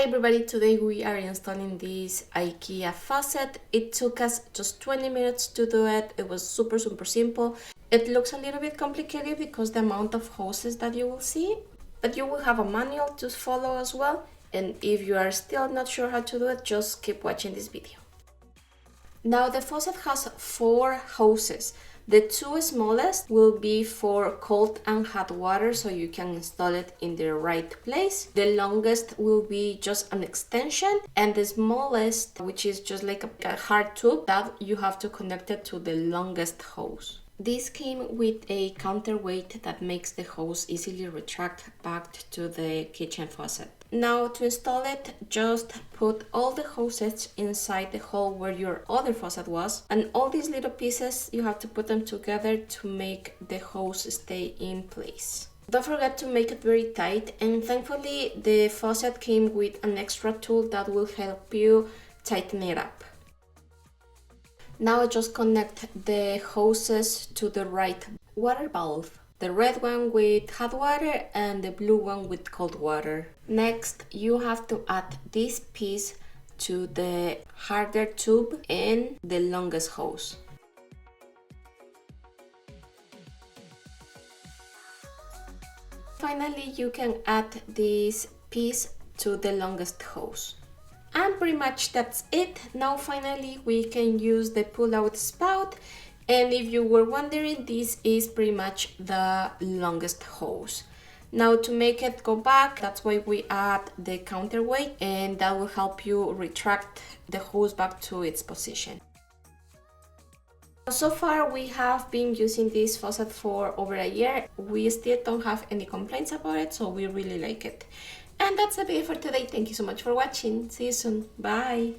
everybody, today we are installing this IKEA faucet. It took us just 20 minutes to do it. It was super simple. It looks a little bit complicated because the amount of hoses that you will see, but you will have a manual to follow as well. And if you are still not sure how to do it, just keep watching this video. Now the faucet has 4 hoses. The 2 smallest will be for cold and hot water, so you can install it in the right place. The longest will be just an extension, and the smallest, which is just like a hard tube, that you have to connect it to the longest hose. This came with a counterweight that makes the hose easily retract back to the kitchen faucet. Now to install it, just put all the hoses inside the hole where your other faucet was, and all these little pieces, you have to put them together to make the hose stay in place. Don't forget to make it very tight, and thankfully the faucet came with an extra tool that will help you tighten it up. Now just connect the hoses to the right water valve. The red one with hot water and the blue one with cold water. Next, you have to add this piece to the harder tube and the longest hose. Finally, you can add this piece to the longest hose. And pretty much that's it. Now finally we can use the pull-out spout. And if you were wondering, this is pretty much the longest hose. Now to make it go back, that's why we add the counterweight, and that will help you retract the hose back to its position. So far we have been using this faucet for over a year. We still don't have any complaints about it, so we really like it. And that's the video for today. Thank you so much for watching. See you soon. Bye.